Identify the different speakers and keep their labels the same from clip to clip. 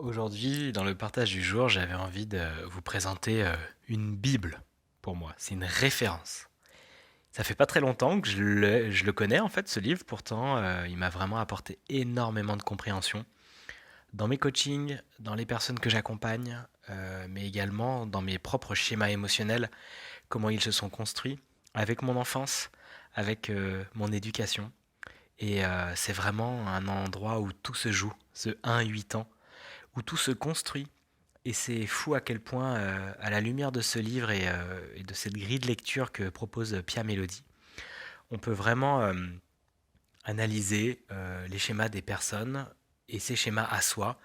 Speaker 1: Aujourd'hui, dans le partage du jour, j'avais envie de vous présenter une Bible pour moi. C'est une référence. Ça fait pas très longtemps que je le connais en fait, ce livre. Pourtant, il m'a vraiment apporté énormément de compréhension dans mes coachings, dans les personnes que j'accompagne, mais également dans mes propres schémas émotionnels, comment ils se sont construits avec mon enfance, avec mon éducation. Et c'est vraiment un endroit où tout se joue, ce 1-8 ans, où tout se construit. Et c'est fou à quel point, à la lumière de ce livre et de cette grille de lecture que propose Pia Mélodie, on peut vraiment analyser les schémas des personnes et ces schémas à soi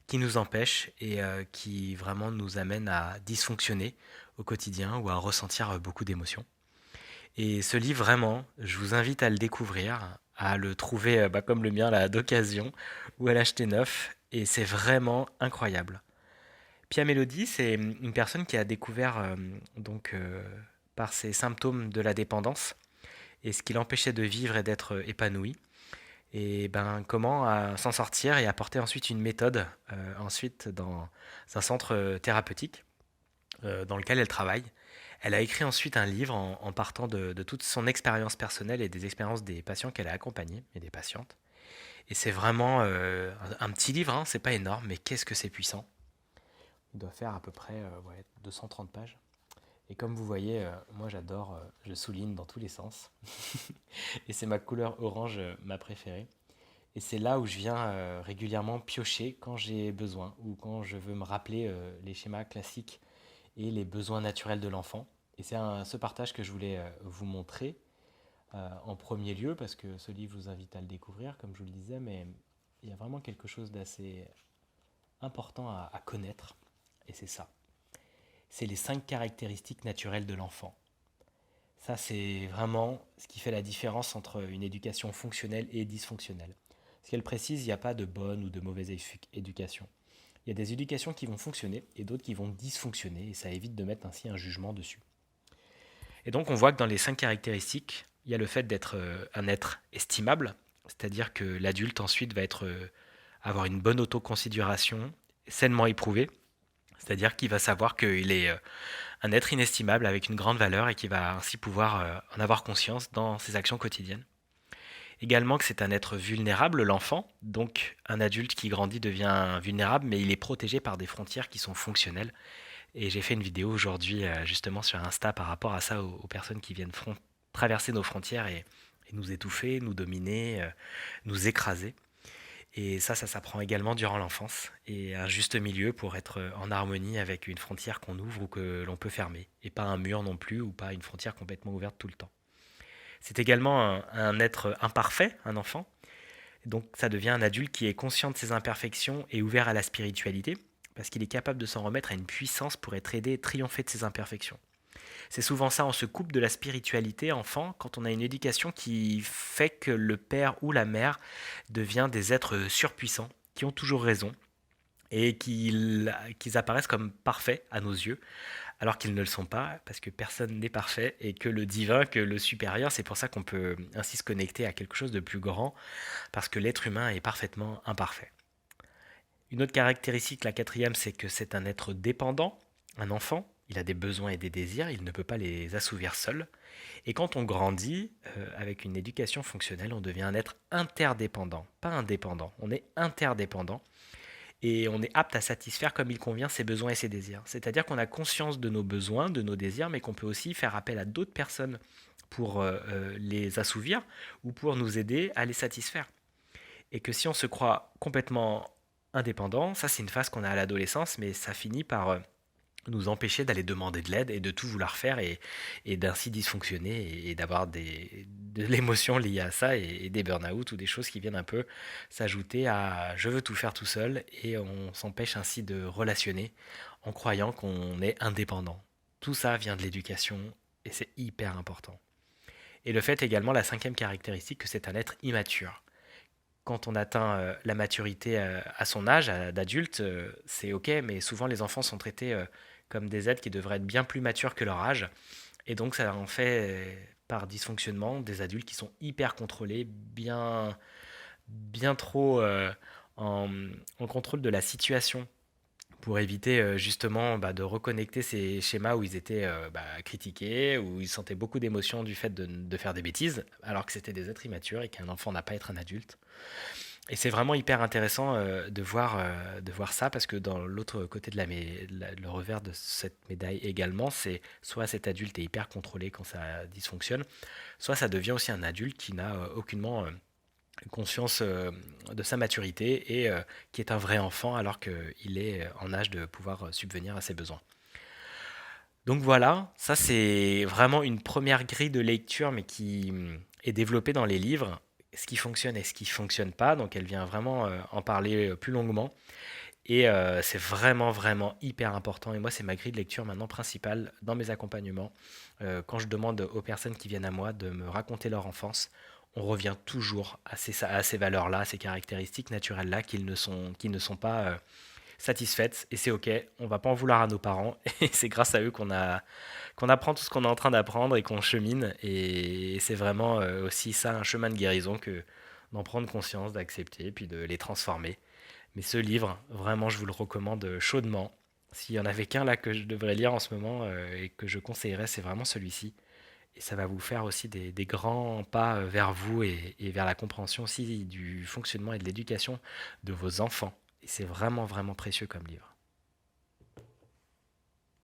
Speaker 1: qui nous empêchent et qui vraiment nous amènent à dysfonctionner au quotidien ou à ressentir beaucoup d'émotions. Et ce livre, vraiment, je vous invite à le découvrir, à le trouver comme le mien là, d'occasion ou à l'acheter neuf. Et c'est vraiment incroyable. Pia Mélodie, c'est une personne qui a découvert par ses symptômes de la dépendance et ce qui l'empêchait de vivre et d'être épanoui. Et ben comment s'en sortir et apporter ensuite une méthode ensuite dans un centre thérapeutique dans lequel elle travaille. Elle a écrit ensuite un livre en partant de toute son expérience personnelle et des expériences des patients qu'elle a accompagnés et des patientes. Et c'est vraiment un petit livre, hein, c'est pas énorme, mais qu'est-ce que c'est puissant. Il doit faire à peu près 230 pages. Et comme vous voyez, moi j'adore, je souligne dans tous les sens. Et c'est ma couleur orange, ma préférée. Et c'est là où je viens régulièrement piocher quand j'ai besoin ou quand je veux me rappeler les schémas classiques et les besoins naturels de l'enfant. Et c'est ce partage que je voulais vous montrer en premier lieu parce que ce livre vous invite à le découvrir, comme je vous le disais, mais il y a vraiment quelque chose d'assez important à connaître. Et c'est ça. C'est les 5 caractéristiques naturelles de l'enfant. Ça, c'est vraiment ce qui fait la différence entre une éducation fonctionnelle et dysfonctionnelle. Ce qu'elle précise, il n'y a pas de bonne ou de mauvaise éducation. Il y a des éducations qui vont fonctionner et d'autres qui vont dysfonctionner, et ça évite de mettre ainsi un jugement dessus. Et donc, on voit que dans les 5 caractéristiques, il y a le fait d'être un être estimable, c'est-à-dire que l'adulte ensuite va avoir une bonne autoconsidération, sainement éprouvée, c'est-à-dire qu'il va savoir qu'il est un être inestimable avec une grande valeur et qui va ainsi pouvoir en avoir conscience dans ses actions quotidiennes. Également que c'est un être vulnérable, l'enfant, donc un adulte qui grandit devient vulnérable, mais il est protégé par des frontières qui sont fonctionnelles. Et j'ai fait une vidéo aujourd'hui justement sur Insta par rapport à ça aux personnes qui viennent traverser nos frontières et nous étouffer, nous dominer, nous écraser. Et ça s'apprend également durant l'enfance. Et un juste milieu pour être en harmonie avec une frontière qu'on ouvre ou que l'on peut fermer. Et pas un mur non plus ou pas une frontière complètement ouverte tout le temps. C'est également un être imparfait, un enfant. Donc ça devient un adulte qui est conscient de ses imperfections et ouvert à la spiritualité, parce qu'il est capable de s'en remettre à une puissance pour être aidé et triompher de ses imperfections. C'est souvent ça, on se coupe de la spiritualité enfant quand on a une éducation qui fait que le père ou la mère devient des êtres surpuissants, qui ont toujours raison, et qu'ils apparaissent comme parfaits à nos yeux, alors qu'ils ne le sont pas, parce que personne n'est parfait, et que le divin, que le supérieur, c'est pour ça qu'on peut ainsi se connecter à quelque chose de plus grand, parce que l'être humain est parfaitement imparfait. Une autre caractéristique, la quatrième, c'est que c'est un être dépendant, un enfant, il a des besoins et des désirs, il ne peut pas les assouvir seul. Et quand on grandit avec une éducation fonctionnelle, on devient un être interdépendant, pas indépendant, on est interdépendant et on est apte à satisfaire comme il convient ses besoins et ses désirs. C'est-à-dire qu'on a conscience de nos besoins, de nos désirs, mais qu'on peut aussi faire appel à d'autres personnes pour les assouvir ou pour nous aider à les satisfaire. Et que si on se croit complètement indépendant, ça c'est une phase qu'on a à l'adolescence, mais ça finit par nous empêcher d'aller demander de l'aide et de tout vouloir faire et d'ainsi dysfonctionner et d'avoir de l'émotion liée à ça et des burn-out ou des choses qui viennent un peu s'ajouter à je veux tout faire tout seul et on s'empêche ainsi de relationner en croyant qu'on est indépendant. Tout ça vient de l'éducation et c'est hyper important. Et le fait également, la 5e caractéristique, que c'est un être immature. Quand on atteint la maturité à son âge, d'adulte, c'est ok, mais souvent les enfants sont traités comme des êtres qui devraient être bien plus matures que leur âge. Et donc ça en fait, par dysfonctionnement, des adultes qui sont hyper contrôlés, bien trop en, en contrôle de la situation pour éviter justement de reconnecter ces schémas où ils étaient critiqués, où ils sentaient beaucoup d'émotions du fait de faire des bêtises, alors que c'était des êtres immatures et qu'un enfant n'a pas à être un adulte. Et c'est vraiment hyper intéressant de voir ça, parce que dans l'autre côté de le revers de cette médaille également, c'est soit cet adulte est hyper contrôlé quand ça dysfonctionne, soit ça devient aussi un adulte qui n'a aucunement conscience de sa maturité et qui est un vrai enfant alors qu'il est en âge de pouvoir subvenir à ses besoins. Donc voilà, ça c'est vraiment une première grille de lecture, mais qui est développée dans les livres, ce qui fonctionne et ce qui fonctionne pas. Donc elle vient vraiment en parler plus longuement. Et c'est vraiment, vraiment hyper important. Et moi, c'est ma grille de lecture maintenant principale dans mes accompagnements. Quand je demande aux personnes qui viennent à moi de me raconter leur enfance, on revient toujours à ces valeurs-là, à ces caractéristiques naturelles-là qui ne sont pas satisfaites. Et c'est OK, on va pas en vouloir à nos parents. Et c'est grâce à eux qu'on apprend tout ce qu'on est en train d'apprendre et qu'on chemine. Et c'est vraiment aussi ça, un chemin de guérison, que d'en prendre conscience, d'accepter, puis de les transformer. Mais ce livre, vraiment, je vous le recommande chaudement. S'il y en avait qu'un là que je devrais lire en ce moment et que je conseillerais, c'est vraiment celui-ci. Et ça va vous faire aussi des grands pas vers vous et vers la compréhension aussi du fonctionnement et de l'éducation de vos enfants. Et c'est vraiment, vraiment précieux comme livre.